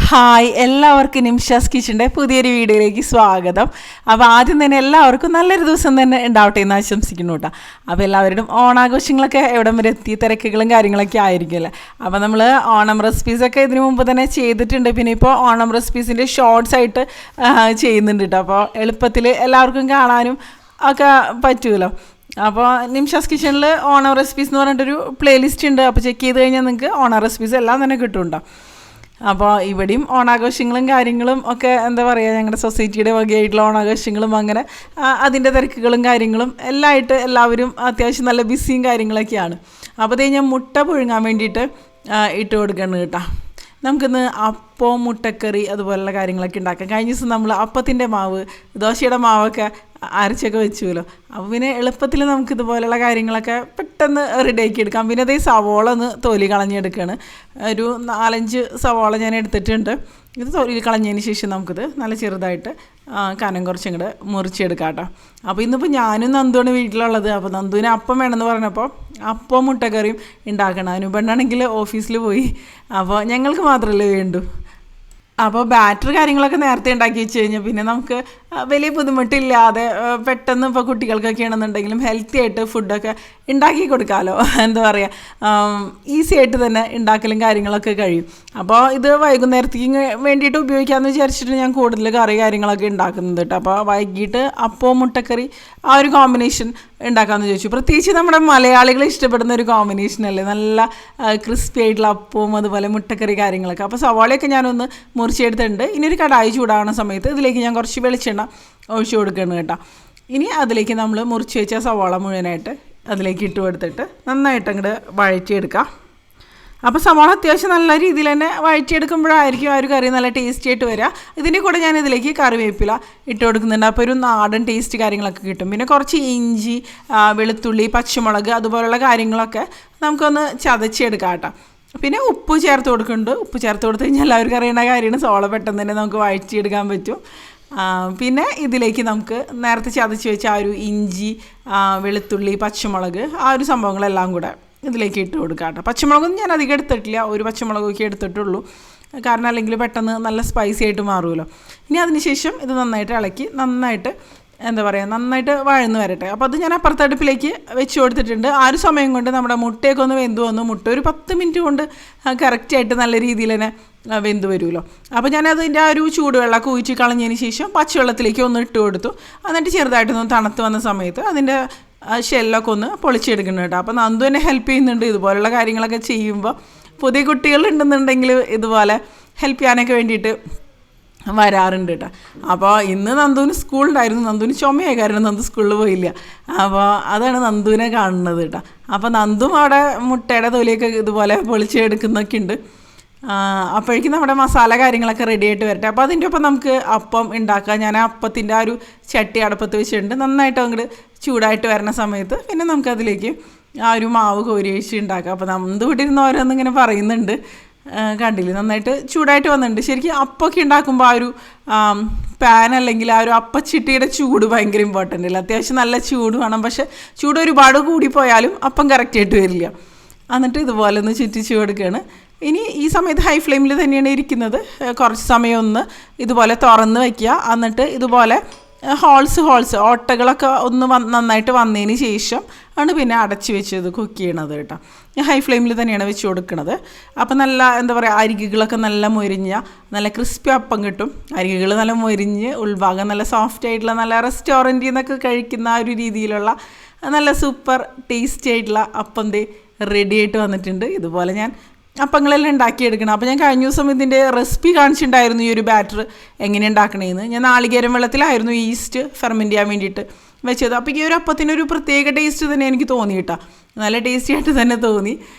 Hi, എല്ലാവർക്കും നിംഷാസ് കിച്ചൻ്റെ പുതിയൊരു വീഡിയോയിലേക്ക് സ്വാഗതം. അപ്പോൾ ആദ്യം തന്നെ എല്ലാവർക്കും നല്ലൊരു ദിവസം തന്നെ ഉണ്ടാവട്ടെ എന്ന് ആശംസിക്കുന്നു കേട്ടോ. അപ്പോൾ എല്ലാവരുടെയും ഓണാഘോഷങ്ങളൊക്കെ എവിടം വരെ എത്തി, തിരക്കുകളും കാര്യങ്ങളൊക്കെ ആയിരിക്കുമല്ലേ. അപ്പോൾ നമ്മൾ ഓണം റെസിപ്പീസൊക്കെ ഇതിനു മുമ്പ് തന്നെ ചെയ്തിട്ടുണ്ട്. പിന്നെ ഇപ്പോൾ ഓണം റെസിപ്പീസിൻ്റെ ഷോർട്സ് ആയിട്ട് ചെയ്യുന്നുണ്ട് കേട്ടോ. അപ്പോൾ എളുപ്പത്തിൽ എല്ലാവർക്കും കാണാനും ഒക്കെ പറ്റുമല്ലോ. അപ്പോൾ നിംഷാസ് കിച്ചണിൽ ഓണം റെസിപ്പീസ് എന്ന് പറഞ്ഞിട്ടൊരു പ്ലേലിസ്റ്റ് ഉണ്ട്. അപ്പോൾ ചെക്ക് ചെയ്ത് കഴിഞ്ഞാൽ നിങ്ങൾക്ക് ഓണം റെസിപ്പീസ് എല്ലാം തന്നെ കിട്ടുന്നുണ്ടോ. അപ്പോൾ ഇവിടെയും ഓണാഘോഷങ്ങളും കാര്യങ്ങളും ഒക്കെ എന്താ പറയുക, ഞങ്ങളുടെ സൊസൈറ്റിയുടെ വകയായിട്ടുള്ള ഓണാഘോഷങ്ങളും അങ്ങനെ അതിൻ്റെ തിരക്കുകളും കാര്യങ്ങളും എല്ലാം ആയിട്ട് എല്ലാവരും അത്യാവശ്യം നല്ല ബിസിയും കാര്യങ്ങളൊക്കെയാണ്. അപ്പോൾ അതേ ഞാൻ മുട്ട പുഴുങ്ങാൻ വേണ്ടിയിട്ട് ഇട്ട് കൊടുക്കണം കേട്ടോ. നമുക്കിന്ന് അപ്പവും മുട്ടക്കറി അതുപോലുള്ള കാര്യങ്ങളൊക്കെ ഉണ്ടാക്കാം. കഴിഞ്ഞ ദിവസം നമ്മൾ അപ്പത്തിൻ്റെ മാവ്, ദോശയുടെ മാവൊക്കെ അരച്ചൊക്കെ വെച്ചുവല്ലോ. അപ്പോൾ പിന്നെ എളുപ്പത്തിൽ നമുക്കിതുപോലുള്ള കാര്യങ്ങളൊക്കെ പെട്ടെന്ന് റെഡിയാക്കി എടുക്കാം. പിന്നെ അതേ സവോള ഒന്ന് തൊലി കളഞ്ഞെടുക്കുകയാണ്. ഒരു 4-5 സവോള ഞാൻ എടുത്തിട്ടുണ്ട്. ഇത് തൊലി കളഞ്ഞതിന് ശേഷം നമുക്കിത് നല്ല ചെറുതായിട്ട് കനം കുറച്ചും കൂടെ മുറിച്ചെടുക്കാം കേട്ടോ. അപ്പോൾ ഇന്നിപ്പോൾ ഞാനും നന്ദുവാണ് വീട്ടിലുള്ളത്. അപ്പോൾ നന്ദുവിന് അപ്പം വേണമെന്ന് പറഞ്ഞപ്പോൾ അപ്പം മുട്ടക്കറിയും ഉണ്ടാക്കണം. അതിന് പെണ്ണാണെങ്കിൽ ഓഫീസിൽ പോയി. അപ്പോൾ ഞങ്ങൾക്ക് മാത്രമല്ലേ വേണ്ടൂ. അപ്പോൾ ബാറ്റർ കാര്യങ്ങളൊക്കെ നേരത്തെ ഉണ്ടാക്കി വെച്ച് കഴിഞ്ഞാൽ പിന്നെ നമുക്ക് വലിയ ബുദ്ധിമുട്ടില്ലാതെ പെട്ടെന്ന് ഇപ്പോൾ കുട്ടികൾക്കൊക്കെ ആണെന്നുണ്ടെങ്കിലും ഹെൽത്തി ആയിട്ട് ഫുഡൊക്കെ ഉണ്ടാക്കി കൊടുക്കാമല്ലോ. എന്താ പറയുക, ഈസി ആയിട്ട് തന്നെ ഉണ്ടാക്കലും കാര്യങ്ങളൊക്കെ കഴിയും. അപ്പോൾ ഇത് വൈകുന്നേരത്തേക്ക് വേണ്ടിയിട്ട് ഉപയോഗിക്കാമെന്ന് വിചാരിച്ചിട്ട് ഞാൻ കൂടുതൽ കറി കാര്യങ്ങളൊക്കെ ഉണ്ടാക്കുന്നുണ്ട് കേട്ടോ. അപ്പോൾ വൈകിട്ട് അപ്പവും മുട്ടക്കറി ആ ഒരു കോമ്പിനേഷൻ ഉണ്ടാക്കാമെന്ന് ചോദിച്ചു. പ്രത്യേകിച്ച് നമ്മുടെ മലയാളികൾ ഇഷ്ടപ്പെടുന്ന ഒരു കോമ്പിനേഷനല്ലേ, നല്ല ക്രിസ്പി ആയിട്ടുള്ള അപ്പവും അതുപോലെ മുട്ടക്കറി കാര്യങ്ങളൊക്കെ. അപ്പോൾ സവാളയൊക്കെ ഞാനൊന്ന് മുറിച്ചെടുത്തിട്ടുണ്ട്. ഇനി ഒരു കടായി ചൂടാവുന്ന സമയത്ത് ഇതിലേക്ക് ഞാൻ കുറച്ച് വെളിച്ചെണ്ണ ഒഴിച്ചു കൊടുക്കണം കേട്ടോ. ഇനി അതിലേക്ക് നമ്മൾ മുറിച്ച് വെച്ച സവാള മുഴുവനായിട്ട് അതിലേക്ക് ഇട്ട് കൊടുത്തിട്ട് നന്നായിട്ട് അങ്ങോട്ട് വഴറ്റിയെടുക്കാം. അപ്പോൾ സവാള അത്യാവശ്യം നല്ല രീതിയിൽ തന്നെ വഴറ്റിയെടുക്കുമ്പോഴായിരിക്കും ആ ഒരു കറി നല്ല ടേസ്റ്റി ആയിട്ട് വരിക. ഇതിൻ്റെ കൂടെ ഞാൻ ഇതിലേക്ക് കറിവേപ്പില ഇട്ട് കൊടുക്കുന്നുണ്ട്. അപ്പോൾ ഒരു നാടൻ ടേസ്റ്റ് കാര്യങ്ങളൊക്കെ കിട്ടും. പിന്നെ കുറച്ച് ഇഞ്ചി, വെളുത്തുള്ളി, പച്ചമുളക് അതുപോലുള്ള കാര്യങ്ങളൊക്കെ നമുക്കൊന്ന് ചതച്ചെടുക്കാം കേട്ടോ. പിന്നെ ഉപ്പ് ചേർത്ത് കൊടുക്കുന്നുണ്ട്. ഉപ്പ് ചേർത്ത് കൊടുത്തു കഴിഞ്ഞാൽ എല്ലാവർക്കും അറിയുന്ന കാര്യമാണ്, സവാള പെട്ടെന്ന് തന്നെ നമുക്ക് വഴറ്റിയെടുക്കാൻ പറ്റും. പിന്നെ ഇതിലേക്ക് നമുക്ക് നേരത്തെ ചതച്ച് വെച്ച ആ ഒരു ഇഞ്ചി, വെളുത്തുള്ളി, പച്ചമുളക് ആ ഒരു സംഭവങ്ങളെല്ലാം കൂടെ ഇതിലേക്ക് ഇട്ട് കൊടുക്കാം കേട്ടോ. പച്ചമുളകൊന്നും ഞാൻ അധികം എടുത്തിട്ടില്ല, ഒരു പച്ചമുളകൊക്കെ എടുത്തിട്ടുള്ളൂ. കാരണം അല്ലെങ്കിൽ പെട്ടെന്ന് നല്ല സ്പൈസി ആയിട്ട് മാറുമല്ലോ. ഇനി അതിനുശേഷം ഇത് നന്നായിട്ട് ഇളക്കി നന്നായിട്ട് എന്താ പറയുക, നന്നായിട്ട് വഴന്ന് വരട്ടെ. അപ്പോൾ അത് ഞാൻ അപ്പുറത്തെ അടുപ്പിലേക്ക് വെച്ച് കൊടുത്തിട്ടുണ്ട്. ആ ഒരു സമയം കൊണ്ട് നമ്മുടെ മുട്ടയൊക്കെ ഒന്ന് വെന്ത് വന്നു. മുട്ട ഒരു 10 മിനിറ്റ് കൊണ്ട് കറക്റ്റായിട്ട് നല്ല രീതിയിൽ തന്നെ വെന്ത് വരുമല്ലോ. അപ്പോൾ ഞാനതിൻ്റെ ആ ഒരു ചൂടുവെള്ളമൊക്കെ ഊറ്റി കളഞ്ഞതിന് ശേഷം പച്ചവെള്ളത്തിലേക്ക് ഒന്ന് ഇട്ട് കൊടുത്തു. എന്നിട്ട് ചെറുതായിട്ടൊന്ന് തണുത്ത് വന്ന സമയത്ത് അതിൻ്റെ ഷെല്ലൊക്കെ ഒന്ന് പൊളിച്ചെടുക്കണം കേട്ടോ. അപ്പോൾ നന്ദു എന്നെ ഹെൽപ്പ് ചെയ്യുന്നുണ്ട് ഇതുപോലുള്ള കാര്യങ്ങളൊക്കെ ചെയ്യുമ്പോൾ. പുതിയ കുട്ടികളുണ്ടെന്നുണ്ടെങ്കിൽ ഇതുപോലെ ഹെൽപ്പ് ചെയ്യാനൊക്കെ വേണ്ടിയിട്ട് വരാറുണ്ട് കേട്ടോ. അപ്പോൾ ഇന്ന് നന്ദുവിന് സ്കൂളുണ്ടായിരുന്നു. നന്ദുവിന് ചുമയായ കാരണം നന്ദു സ്കൂളിൽ പോയില്ല. അപ്പോൾ അതാണ് നന്ദുവിനെ കാണുന്നത് കേട്ടോ. അപ്പോൾ നന്ദും അവിടെ മുട്ടയുടെ തൊലിയൊക്കെ ഇതുപോലെ പൊളിച്ചെടുക്കുന്നൊക്കെ ഉണ്ട്. അപ്പോഴേക്കും നമ്മുടെ മസാല കാര്യങ്ങളൊക്കെ റെഡി ആയിട്ട് വരട്ടെ. അപ്പോൾ അതിൻ്റെ ഒപ്പം നമുക്ക് അപ്പം ഉണ്ടാക്കാം. ഞാൻ അപ്പത്തിൻ്റെ ആ ഒരു ചട്ടി അടുപ്പത്ത് വെച്ചിട്ടുണ്ട്. നന്നായിട്ട് അങ്ങോട്ട് ചൂടായിട്ട് വരുന്ന സമയത്ത് പിന്നെ നമുക്കതിലേക്ക് ആ ഒരു മാവ് കോരി ഒഴിച്ച് ഉണ്ടാക്കാം. അപ്പോൾ നന്ദു ഇവിടെ ഇരുന്ന് ഓരോന്നിങ്ങനെ പറയുന്നുണ്ട്, കണ്ടില്ലേ, നന്നായിട്ട് ചൂടായിട്ട് വന്നിട്ടുണ്ട്. ശരിക്കും അപ്പമൊക്കെ ഉണ്ടാക്കുമ്പോൾ ആ ഒരു പാൻ അല്ലെങ്കിൽ ആ ഒരു അപ്പച്ചിട്ടിയുടെ ചൂട് ഭയങ്കര ഇമ്പോർട്ടൻ്റ് അല്ല. അത്യാവശ്യം നല്ല ചൂട് വേണം. പക്ഷേ ചൂട് ഒരുപാട് കൂടിപ്പോയാലും അപ്പം കറക്റ്റായിട്ട് വരില്ല. എന്നിട്ട് ഇതുപോലെ ഒന്ന് ചുറ്റിച്ച് കൊടുക്കുകയാണ്. ഇനി ഈ സമയത്ത് ഹൈ ഫ്ലെയിമിൽ തന്നെയാണ് ഇരിക്കുന്നത്. കുറച്ച് സമയം ഒന്ന് ഇതുപോലെ തുറന്ന് വയ്ക്കുക. എന്നിട്ട് ഇതുപോലെ ഹോൾസ് ഓട്ടകളൊക്കെ ഒന്ന് നന്നായിട്ട് വന്നതിന് ശേഷം ആണ് പിന്നെ അടച്ച് വെച്ചത് കുക്ക് ചെയ്യണത് കേട്ടോ. ഞാൻ ഹൈ ഫ്ലെയിമിൽ തന്നെയാണ് വെച്ച് കൊടുക്കുന്നത്. അപ്പം നല്ല എന്താ പറയുക, അരികുകളൊക്കെ നല്ല മൊരിഞ്ഞ നല്ല ക്രിസ്പി അപ്പം കിട്ടും. അരികുകൾ നല്ല മൊരിഞ്ഞ് ഉൾഭാഗം നല്ല സോഫ്റ്റ് ആയിട്ടുള്ള നല്ല റെസ്റ്റോറൻറ്റിൽ നിന്നൊക്കെ കഴിക്കുന്ന ആ ഒരു രീതിയിലുള്ള നല്ല സൂപ്പർ ടേസ്റ്റി ആയിട്ടുള്ള അപ്പം റെഡി ആയിട്ട് വന്നിട്ടുണ്ട്. ഇതുപോലെ ഞാൻ അപ്പങ്ങളെല്ലാം ഉണ്ടാക്കിയെടുക്കണം. അപ്പോൾ ഞാൻ കഴിഞ്ഞ ദിവസം ഇതിൻ്റെ റെസിപ്പി കാണിച്ചിട്ടുണ്ടായിരുന്നു, ഈ ഒരു ബാറ്റർ എങ്ങനെ ഉണ്ടാക്കണേന്ന്. ഞാൻ നാളികേരം വെള്ളത്തിലായിരുന്നു ഈസ്റ്റ് ഫെർമെൻറ്റ് ചെയ്യാൻ വേണ്ടിയിട്ട് വെച്ചത്. അപ്പോൾ ഈ ഒരു അപ്പത്തിനൊരു പ്രത്യേക ടേസ്റ്റ് തന്നെ എനിക്ക് തോന്നി കേട്ടോ, നല്ല ടേസ്റ്റി ആയിട്ട് തന്നെ തോന്നി.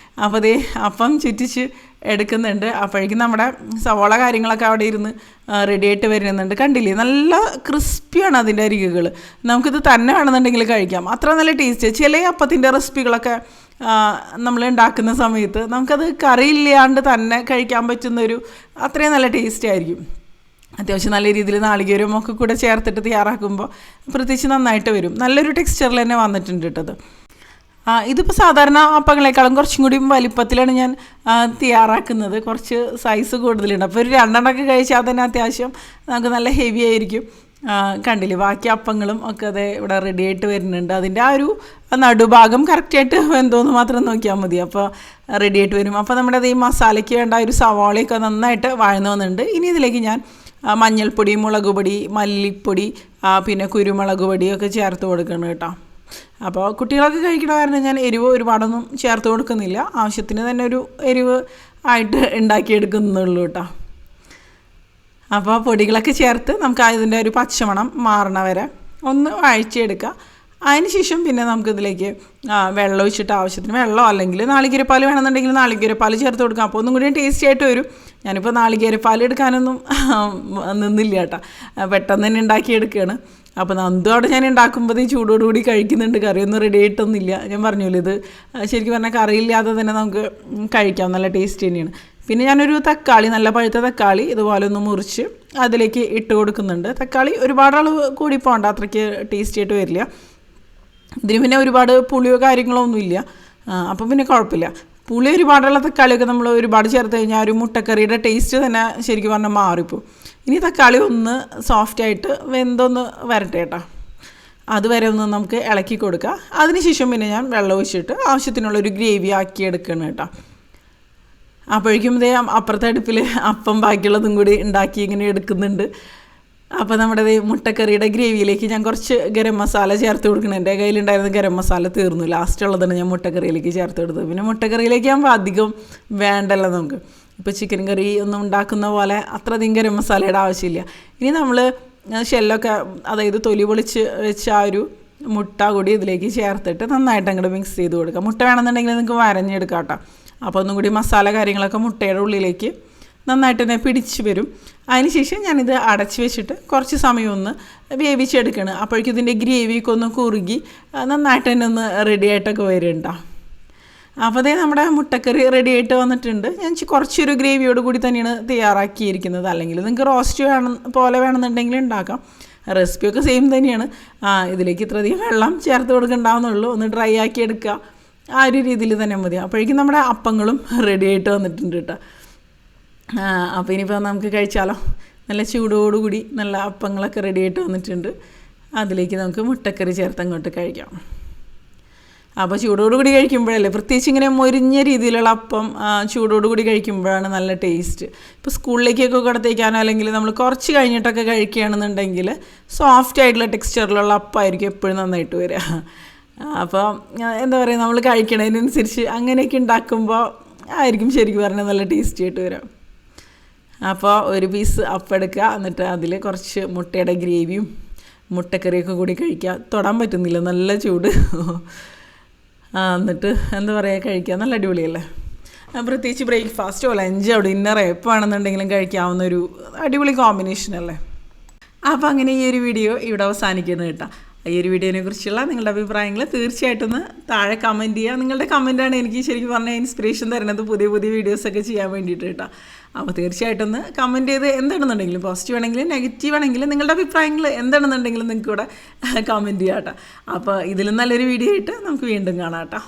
അപ്പോൾ അതേ അപ്പം ചുറ്റിച്ച് എടുക്കുന്നുണ്ട്. അപ്പോഴേക്കും നമ്മുടെ സവാള കാര്യങ്ങളൊക്കെ അവിടെ ഇരുന്ന് റെഡി ആയിട്ട് വരുന്നുണ്ട്. കണ്ടില്ലേ, നല്ല ക്രിസ്പിയാണ് അതിൻ്റെ അരികുകൾ. നമുക്കിത് തന്നെ വേണമെന്നുണ്ടെങ്കിൽ കഴിക്കാം, അത്ര നല്ല ടേസ്റ്റ്. ചില അപ്പത്തിൻ്റെ റെസിപ്പികളൊക്കെ നമ്മൾ ഉണ്ടാക്കുന്ന സമയത്ത് നമുക്കത് കറിയില്ലാണ്ട് തന്നെ കഴിക്കാൻ പറ്റുന്നൊരു അത്രയും നല്ല ടേസ്റ്റ് ആയിരിക്കും. അത്യാവശ്യം നല്ല രീതിയിൽ നാളികേരവും ഒക്കെ കൂടെ ചേർത്തിട്ട് തയ്യാറാക്കുമ്പോൾ പ്രത്യേകിച്ച് നന്നായിട്ട് വരും. നല്ലൊരു ടെക്സ്ചറിൽ തന്നെ വന്നിട്ടുണ്ട് കേട്ടത്. ഇതിപ്പോൾ സാധാരണ അപ്പങ്ങളെക്കാളും കുറച്ചും കൂടി വലിപ്പത്തിലാണ് ഞാൻ തയ്യാറാക്കുന്നത്. കുറച്ച് സൈസ് കൂടുതലുണ്ട്. അപ്പോൾ ഒരു 2 എണ്ണമൊക്കെ കഴിച്ചാൽ തന്നെ അത്യാവശ്യം നമുക്ക് നല്ല ഹെവി ആയിരിക്കും. കണ്ടില്ലേ, ബാക്കി അപ്പങ്ങളും ഒക്കെ അതേ ഇവിടെ റെഡി ആയിട്ട് വരുന്നുണ്ട്. അതിൻ്റെ ആ ഒരു നടുഭാഗം കറക്റ്റായിട്ട് വെന്തോന്ന് മാത്രം നോക്കിയാൽ മതി, അപ്പോൾ റെഡി ആയിട്ട് വരും. അപ്പോൾ നമ്മുടെ ഈ മസാലയ്ക്ക് വേണ്ട ഒരു സവാളയൊക്കെ നന്നായിട്ട് വഴന്നു വന്നിട്ടുണ്ട്. ഇനി ഇതിലേക്ക് ഞാൻ മഞ്ഞൾപ്പൊടി, മുളക് പൊടി, മല്ലിപ്പൊടി, പിന്നെ കുരുമുളക് പൊടിയൊക്കെ ചേർത്ത് കൊടുക്കണം കേട്ടോ. അപ്പോൾ കുട്ടികളൊക്കെ കഴിക്കണ കാരണം ഞാൻ എരിവ് ഒരുപാടൊന്നും ചേർത്ത് കൊടുക്കുന്നില്ല, ആവശ്യത്തിന് തന്നെ ഒരു എരിവ് ആയിട്ട് ഉണ്ടാക്കിയെടുക്കുന്നുള്ളൂ കേട്ടോ. അപ്പോൾ പൊടികളൊക്കെ ചേർത്ത് നമുക്ക് അതിൻ്റെ ഒരു പച്ചമണം മാറണ വരെ ഒന്ന് വഴച്ചെടുക്കുക. അതിന് ശേഷം പിന്നെ നമുക്കിതിലേക്ക് വെള്ളം ഒഴിച്ചിട്ട് ആവശ്യത്തിന് വെള്ളം, അല്ലെങ്കിൽ നാളികേരപ്പാൽ വേണമെന്നുണ്ടെങ്കിൽ നാളികേരപ്പാൽ ചേർത്ത് കൊടുക്കാം. അപ്പോൾ ഒന്നും കൂടി ടേസ്റ്റി ആയിട്ട് വരും. ഞാനിപ്പോൾ നാളികേരപ്പാൽ എടുക്കാനൊന്നും നിന്നില്ല കേട്ടോ, പെട്ടെന്ന് തന്നെ ഉണ്ടാക്കിയെടുക്കുകയാണ്. അപ്പോൾ നന്ദു അവിടെ ഞാൻ ഉണ്ടാക്കുമ്പോൾ ഈ ചൂടോടുകൂടി കഴിക്കുന്നുണ്ട്. കറിയൊന്നും റെഡി ആയിട്ടൊന്നുമില്ല. ഞാൻ പറഞ്ഞില്ല, ഇത് ശരിക്കും പറഞ്ഞാൽ കറിയില്ലാതെ തന്നെ നമുക്ക് കഴിക്കാം, നല്ല ടേസ്റ്റ് തന്നെയാണ്. പിന്നെ ഞാനൊരു തക്കാളി, നല്ല പഴുത്ത തക്കാളി ഇതുപോലെ ഒന്ന് മുറിച്ച് അതിലേക്ക് ഇട്ട് കൊടുക്കുന്നുണ്ട്. തക്കാളി ഒരുപാട് അളവ് കൂടി പോകണ്ട, അത്രയ്ക്ക് ടേസ്റ്റി ആയിട്ട് വരില്ല. ഇതിന് പിന്നെ ഒരുപാട് പുളിയോ കാര്യങ്ങളോ ഒന്നുമില്ല, അപ്പം പിന്നെ കുഴപ്പമില്ല. പുളി ഒരുപാടുള്ള തക്കാളിയൊക്കെ നമ്മൾ ഒരുപാട് ചേർത്ത് കഴിഞ്ഞാൽ ഒരു മുട്ടക്കറിയുടെ ടേസ്റ്റ് തന്നെ ശരിക്കും പറഞ്ഞാൽ മാറിപ്പോവും. ഇനി തക്കാളി ഒന്ന് സോഫ്റ്റായിട്ട് വെന്തൊന്ന് വരട്ടെ കേട്ടോ, അതുവരെ ഒന്ന് നമുക്ക് ഇളക്കി കൊടുക്കുക. അതിനുശേഷം പിന്നെ ഞാൻ വെള്ളം ഒഴിച്ചിട്ട് ആവശ്യത്തിനുള്ളൊരു ഗ്രേവി ആക്കി എടുക്കണം കേട്ടോ. അപ്പോഴേക്കും ഇതേ അപ്പുറത്തെ അടുപ്പിൽ അപ്പം ബാക്കിയുള്ളതും കൂടി ഉണ്ടാക്കി ഇങ്ങനെ എടുക്കുന്നുണ്ട്. അപ്പോൾ നമ്മുടെ മുട്ടക്കറിയുടെ ഗ്രേവിയിലേക്ക് ഞാൻ കുറച്ച് ഗരം മസാല ചേർത്ത് കൊടുക്കണം. എൻ്റെ കയ്യിലുണ്ടായിരുന്ന ഗരം മസാല തീർന്നു, ലാസ്റ്റുള്ളതാണ് ഞാൻ മുട്ടക്കറിയിലേക്ക് ചേർത്ത് കൊടുത്തത്. പിന്നെ മുട്ടക്കറിയിലേക്ക് ആകുമ്പോൾ അധികം വേണ്ടല്ലോ നമുക്ക്. ഇപ്പോൾ ചിക്കൻ കറി ഒന്നും ഉണ്ടാക്കുന്ന പോലെ അത്രയധികം ഗരം മസാലയുടെ ആവശ്യമില്ല. ഇനി നമ്മൾ ഷെല്ലൊക്കെ, അതായത് തൊലി പൊളിച്ച് വെച്ച ആ ഒരു മുട്ട കൂടി ഇതിലേക്ക് ചേർത്തിട്ട് നന്നായിട്ട് അങ്ങോട്ട് മിക്സ് ചെയ്ത് കൊടുക്കുക. മുട്ട വേണമെന്നുണ്ടെങ്കിൽ നിങ്ങൾക്ക് വരഞ്ഞെടുക്കാം കേട്ടോ. അപ്പോൾ ഒന്നും കൂടി മസാല കാര്യങ്ങളൊക്കെ മുട്ടയുടെ ഉള്ളിലേക്ക് നന്നായിട്ട് തന്നെ പിടിച്ച് വരും. അതിനുശേഷം ഞാനിത് അടച്ച് വെച്ചിട്ട് കുറച്ച് സമയം ഒന്ന് വേവിച്ചെടുക്കണം. അപ്പോഴേക്കും ഇതിൻ്റെ ഗ്രേവിയൊക്കെ ഒന്ന് കുറുകി നന്നായിട്ട് തന്നെ ഒന്ന് റെഡി ആയിട്ടൊക്കെ വരുന്നുണ്ടോ. അപ്പോൾ അതേ നമ്മുടെ മുട്ടക്കറി റെഡി ആയിട്ട് വന്നിട്ടുണ്ട്. ഞാൻ കുറച്ചൊരു ഗ്രേവിയോട് കൂടി തന്നെയാണ് തയ്യാറാക്കിയിരിക്കുന്നത്. അല്ലെങ്കിൽ നിങ്ങൾക്ക് റോസ്റ്റ് പോലെ വേണമെന്നുണ്ടെങ്കിൽ ഉണ്ടാക്കാം. റെസിപ്പിയൊക്കെ സെയിം തന്നെയാണ്. ഇതിലേക്ക് ഇത്രയധികം വെള്ളം ചേർത്ത് കൊടുക്കണ്ടാവുന്നുള്ളൂ, ഒന്ന് ഡ്രൈ ആക്കി എടുക്കുക, ആ ഒരു രീതിയിൽ തന്നെ മതി. അപ്പോഴേക്കും നമ്മുടെ അപ്പങ്ങളും റെഡി ആയിട്ട് വന്നിട്ടുണ്ട് കേട്ടോ. അപ്പോൾ ഇനിയിപ്പോൾ നമുക്ക് കഴിച്ചാലോ. നല്ല ചൂടോടുകൂടി നല്ല അപ്പങ്ങളൊക്കെ റെഡി ആയിട്ട് വന്നിട്ടുണ്ട്. അതിലേക്ക് നമുക്ക് മുട്ടക്കറി ചേർത്ത് അങ്ങോട്ട് കഴിക്കാം. അപ്പോൾ ചൂടോടുകൂടി കഴിക്കുമ്പോഴല്ലേ, പ്രത്യേകിച്ച് ഇങ്ങനെ മൊരിഞ്ഞ രീതിയിലുള്ള അപ്പം ചൂടോടുകൂടി കഴിക്കുമ്പോഴാണ് നല്ല ടേസ്റ്റ്. ഇപ്പോൾ സ്കൂളിലേക്കൊക്കെ കൊടുത്തേക്കാനോ അല്ലെങ്കിൽ നമ്മൾ കുറച്ച് കഴിഞ്ഞിട്ടൊക്കെ കഴിക്കുകയാണെന്നുണ്ടെങ്കിൽ സോഫ്റ്റ് ആയിട്ടുള്ള ടെക്സ്ചറിലുള്ള അപ്പമായിരിക്കും എപ്പോഴും നന്നായിട്ട് വരിക. അപ്പോൾ എന്താ പറയുക, നമ്മൾ കഴിക്കണതിനനുസരിച്ച് അങ്ങനെയൊക്കെ ഉണ്ടാക്കുമ്പോൾ ആയിരിക്കും ശരിക്കും പറഞ്ഞാൽ നല്ല ടേസ്റ്റി ആയിട്ട് വരാം. അപ്പോൾ ഒരു പീസ് അപ്പം എടുക്കുക, എന്നിട്ട് അതിൽ കുറച്ച് മുട്ടയുടെ ഗ്രേവിയും മുട്ടക്കറിയൊക്കെ കൂടി കഴിക്കുക. തൊടാൻ പറ്റുന്നില്ല, നല്ല ചൂട്. എന്നിട്ട് എന്താ പറയുക, കഴിക്കുക, നല്ല അടിപൊളിയല്ലേ. പ്രത്യേകിച്ച് ബ്രേക്ക്ഫാസ്റ്റോ ലഞ്ചോ ഡിന്നറോ എപ്പോൾ വേണമെന്നുണ്ടെങ്കിലും കഴിക്കാവുന്ന ഒരു അടിപൊളി കോമ്പിനേഷൻ അല്ലേ. അപ്പോൾ അങ്ങനെ ഈ ഒരു വീഡിയോ ഇവിടെ അവസാനിക്കുന്നത് കേട്ടോ. ഈ ഒരു വീഡിയോനെ കുറിച്ചുള്ള നിങ്ങളുടെ അഭിപ്രായങ്ങൾ തീർച്ചയായിട്ടും താഴെ കമൻറ്റ് ചെയ്യുക. നിങ്ങളുടെ കമൻറ്റാണ് എനിക്ക് ശരിക്കും പറഞ്ഞാൽ ഇൻസ്പിറേഷൻ തരുന്നത് പുതിയ പുതിയ വീഡിയോസൊക്കെ ചെയ്യാൻ വേണ്ടിയിട്ട് കേട്ടോ. അപ്പോൾ തീർച്ചയായിട്ടും കമൻറ്റ് ചെയ്ത് എന്താണെന്നുണ്ടെങ്കിലും, പോസിറ്റീവ് ആണെങ്കിലും നെഗറ്റീവ് ആണെങ്കിലും നിങ്ങളുടെ അഭിപ്രായങ്ങൾ എന്താണെന്നുണ്ടെങ്കിലും നിങ്ങൾക്ക് ഇവിടെ കമൻറ്റ് ചെയ്യാം കേട്ടോ. അപ്പോൾ ഇതിലും നല്ലൊരു വീഡിയോ ആയിട്ട് നമുക്ക് വീണ്ടും കാണാം കേട്ടോ.